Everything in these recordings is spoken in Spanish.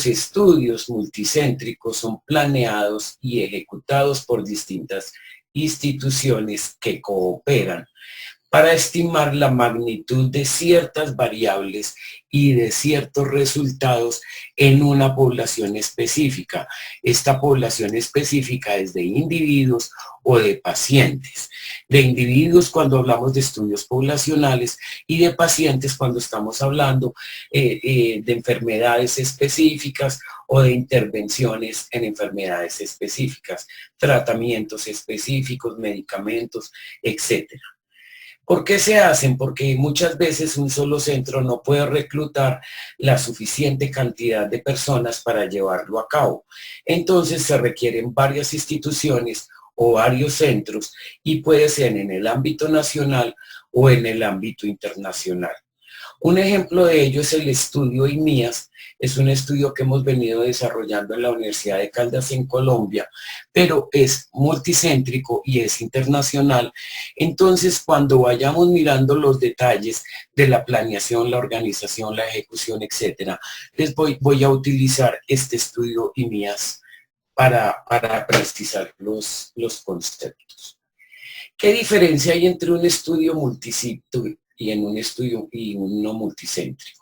estudios multicéntricos son planeados y ejecutados por distintas instituciones que cooperan para estimar la magnitud de ciertas variables y de ciertos resultados en una población específica. Esta población específica es de individuos o de pacientes. De individuos cuando hablamos de estudios poblacionales y de pacientes cuando estamos hablando de enfermedades específicas o de intervenciones en enfermedades específicas, tratamientos específicos, medicamentos, etcétera. ¿Por qué se hacen? Porque muchas veces un solo centro no puede reclutar la suficiente cantidad de personas para llevarlo a cabo. Entonces se requieren varias instituciones o varios centros y puede ser en el ámbito nacional o en el ámbito internacional. Un ejemplo de ello es el estudio IMIAS, es un estudio que hemos venido desarrollando en la Universidad de Caldas en Colombia, pero es multicéntrico y es internacional. Entonces, cuando vayamos mirando los detalles de la planeación, la organización, la ejecución, etcétera, les voy a utilizar este estudio IMIAS para precisar los conceptos. ¿Qué diferencia hay entre un estudio multisito y en un estudio y uno multicéntrico?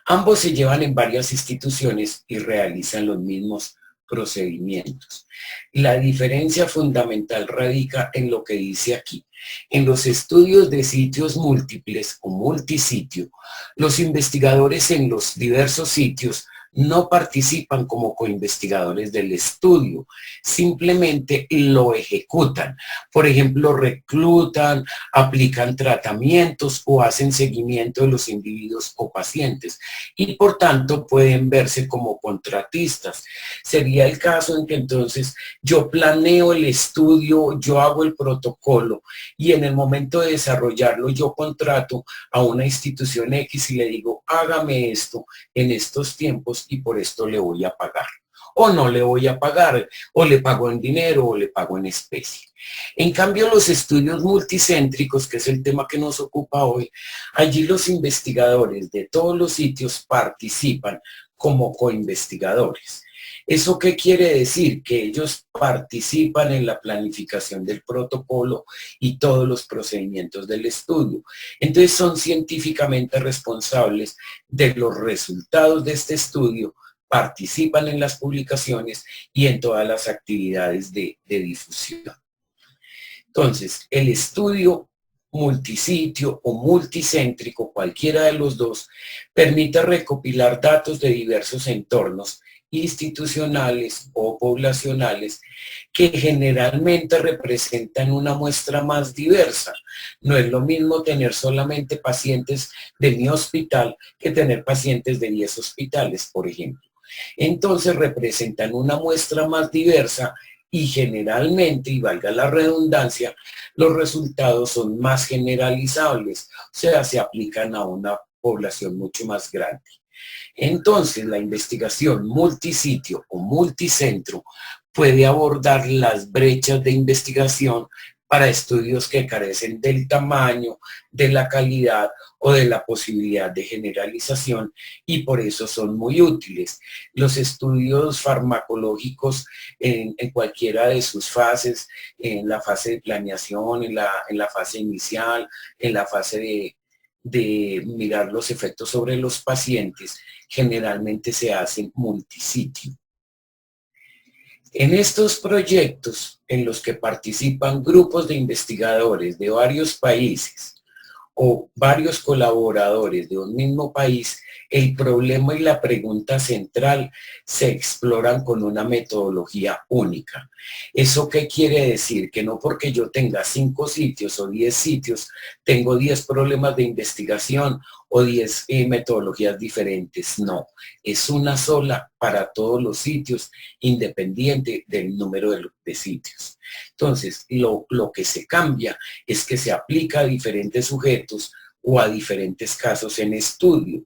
Ambos se llevan en varias instituciones y realizan los mismos procedimientos. La diferencia fundamental radica en lo que dice aquí. En los estudios de sitios múltiples o multisitio, los investigadores en los diversos sitios no participan como coinvestigadores del estudio, simplemente lo ejecutan. Por ejemplo, reclutan, aplican tratamientos o hacen seguimiento de los individuos o pacientes y por tanto pueden verse como contratistas. Sería el caso en que entonces yo planeo el estudio, yo hago el protocolo y en el momento de desarrollarlo yo contrato a una institución X y le digo, hágame esto en estos tiempos y por esto le voy a pagar. O no le voy a pagar, o le pago en dinero o le pago en especie. En cambio, los estudios multicéntricos, que es el tema que nos ocupa hoy, allí los investigadores de todos los sitios participan como coinvestigadores. ¿Eso qué quiere decir? Que ellos participan en la planificación del protocolo y todos los procedimientos del estudio. Entonces son científicamente responsables de los resultados de este estudio, participan en las publicaciones y en todas las actividades de difusión. Entonces, el estudio multisitio o multicéntrico, cualquiera de los dos, permite recopilar datos de diversos entornos institucionales o poblacionales que generalmente representan una muestra más diversa. No es lo mismo tener solamente pacientes de mi hospital que tener pacientes de 10 hospitales, por ejemplo. Entonces representan una muestra más diversa y generalmente, y valga la redundancia, los resultados son más generalizables, o sea, se aplican a una población mucho más grande. Entonces, la investigación multisitio o multicentro puede abordar las brechas de investigación para estudios que carecen del tamaño, de la calidad o de la posibilidad de generalización y por eso son muy útiles. Los estudios farmacológicos en cualquiera de sus fases, en la fase de planeación, en la fase inicial, en la fase de mirar los efectos sobre los pacientes, generalmente se hacen multisitio. En estos proyectos en los que participan grupos de investigadores de varios países o varios colaboradores de un mismo país, el problema y la pregunta central se exploran con una metodología única. ¿Eso qué quiere decir? Que no porque yo tenga 5 sitios o 10 sitios, tengo 10 problemas de investigación o 10 metodologías diferentes. No, es una sola para todos los sitios, independiente del número de sitios. Entonces, lo que se cambia es que se aplica a diferentes sujetos o a diferentes casos en estudio.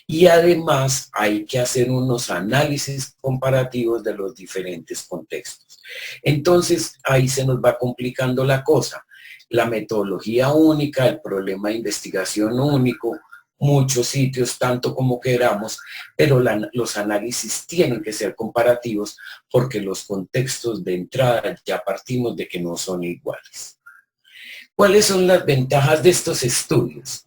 Y además hay que hacer unos análisis comparativos de los diferentes contextos. Entonces, ahí se nos va complicando la cosa. La metodología única, el problema de investigación único, muchos sitios, tanto como queramos, pero los análisis tienen que ser comparativos porque los contextos de entrada ya partimos de que no son iguales. ¿Cuáles son las ventajas de estos estudios?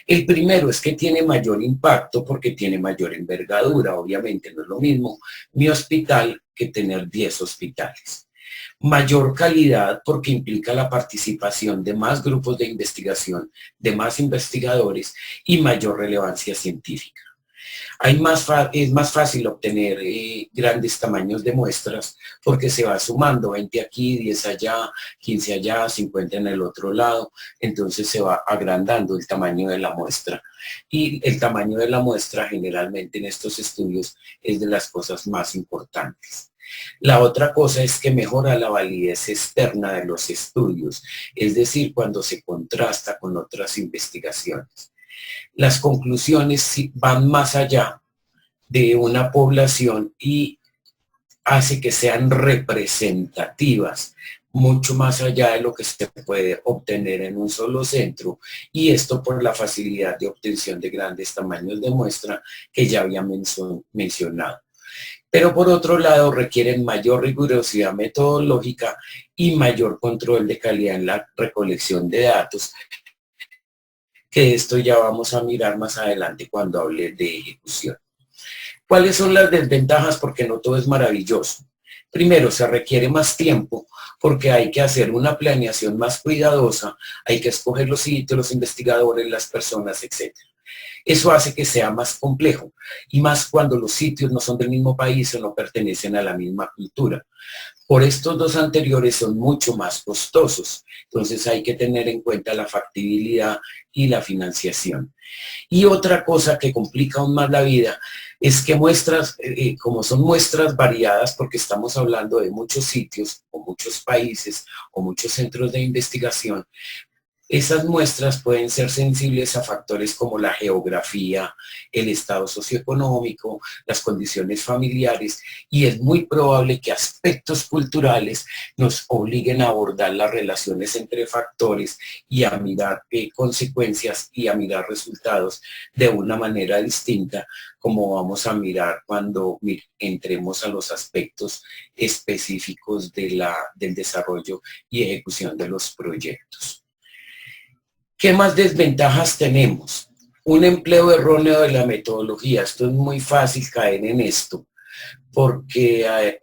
El primero es que tiene mayor impacto porque tiene mayor envergadura. Obviamente no es lo mismo mi hospital que tener 10 hospitales. Mayor calidad porque implica la participación de más grupos de investigación, de más investigadores y mayor relevancia científica. Es más fácil obtener grandes tamaños de muestras porque se va sumando 20 aquí, 10 allá, 15 allá, 50 en el otro lado, entonces se va agrandando el tamaño de la muestra. Y el tamaño de la muestra generalmente en estos estudios es de las cosas más importantes. La otra cosa es que mejora la validez externa de los estudios, es decir, cuando se contrasta con otras investigaciones. Las conclusiones van más allá de una población y hace que sean representativas, mucho más allá de lo que se puede obtener en un solo centro, y esto por la facilidad de obtención de grandes tamaños de muestra que ya había mencionado. Pero por otro lado requieren mayor rigurosidad metodológica y mayor control de calidad en la recolección de datos, que esto ya vamos a mirar más adelante cuando hable de ejecución. ¿Cuáles son las desventajas? Porque no todo es maravilloso. Primero, se requiere más tiempo porque hay que hacer una planeación más cuidadosa, hay que escoger los sitios, los investigadores, las personas, etc. Eso hace que sea más complejo, y más cuando los sitios no son del mismo país o no pertenecen a la misma cultura. Por estos dos anteriores son mucho más costosos, entonces hay que tener en cuenta la factibilidad y la financiación. Y otra cosa que complica aún más la vida es que muestras, como son muestras variadas, porque estamos hablando de muchos sitios o muchos países o muchos centros de investigación, esas muestras pueden ser sensibles a factores como la geografía, el estado socioeconómico, las condiciones familiares, y es muy probable que aspectos culturales nos obliguen a abordar las relaciones entre factores y a mirar consecuencias y a mirar resultados de una manera distinta, como vamos a mirar cuando entremos a los aspectos específicos del desarrollo y ejecución de los proyectos. ¿Qué más desventajas tenemos? Un empleo erróneo de la metodología. Esto es muy fácil caer en esto, porque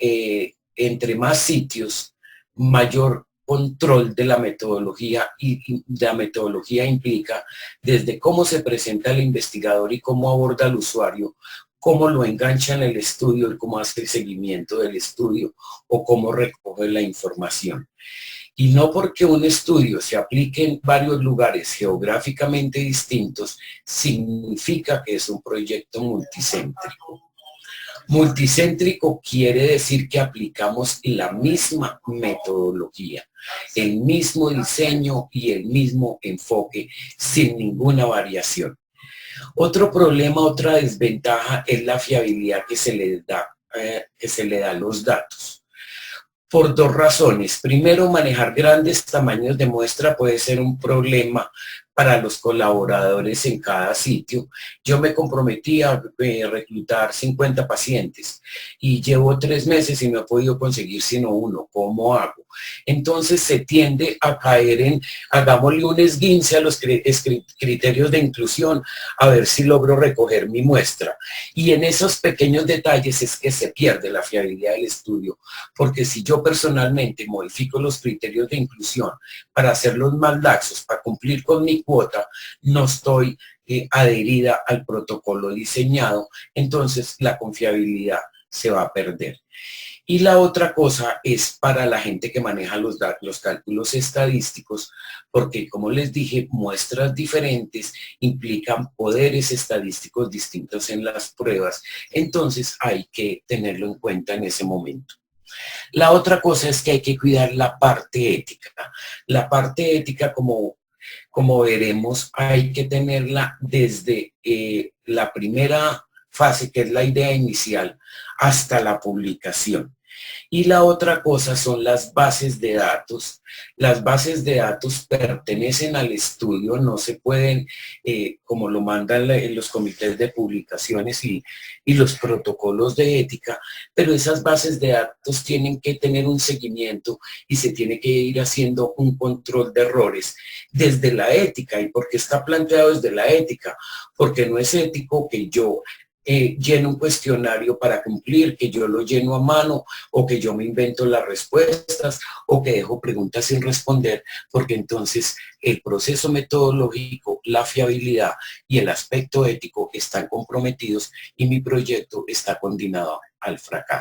entre más sitios, mayor control de la metodología, y la metodología implica desde cómo se presenta el investigador y cómo aborda al usuario, cómo lo engancha en el estudio y cómo hace el seguimiento del estudio o cómo recoge la información. Y no porque un estudio se aplique en varios lugares geográficamente distintos, significa que es un proyecto multicéntrico. Multicéntrico quiere decir que aplicamos la misma metodología, el mismo diseño y el mismo enfoque sin ninguna variación. Otro problema, otra desventaja es la fiabilidad que se le da a los datos. Por dos razones. Primero, manejar grandes tamaños de muestra puede ser un problema para los colaboradores en cada sitio. Yo me comprometí a reclutar 50 pacientes y llevo 3 meses y no he podido conseguir sino uno. ¿Cómo hago? Entonces se tiende a caer en, hagámosle un esguince a los criterios de inclusión, a ver si logro recoger mi muestra. Y en esos pequeños detalles es que se pierde la fiabilidad del estudio, porque si yo personalmente modifico los criterios de inclusión para hacerlos más laxos, para cumplir con mi cuota, no estoy adherida al protocolo diseñado, entonces la confiabilidad se va a perder. Y la otra cosa es para la gente que maneja los cálculos estadísticos, porque como les dije, muestras diferentes implican poderes estadísticos distintos en las pruebas, entonces hay que tenerlo en cuenta en ese momento. La otra cosa es que hay que cuidar la parte ética. La parte ética, como veremos, hay que tenerla desde la primera fase, que es la idea inicial, hasta la publicación. Y la otra cosa son las bases de datos. Las bases de datos pertenecen al estudio, no se pueden, como lo mandan los comités de publicaciones y los protocolos de ética, pero esas bases de datos tienen que tener un seguimiento y se tiene que ir haciendo un control de errores desde la ética. ¿Y por qué está planteado desde la ética? Porque no es ético que yo lleno un cuestionario para cumplir, que yo lo lleno a mano o que yo me invento las respuestas o que dejo preguntas sin responder, porque entonces el proceso metodológico, la fiabilidad y el aspecto ético están comprometidos y mi proyecto está condenado al fracaso.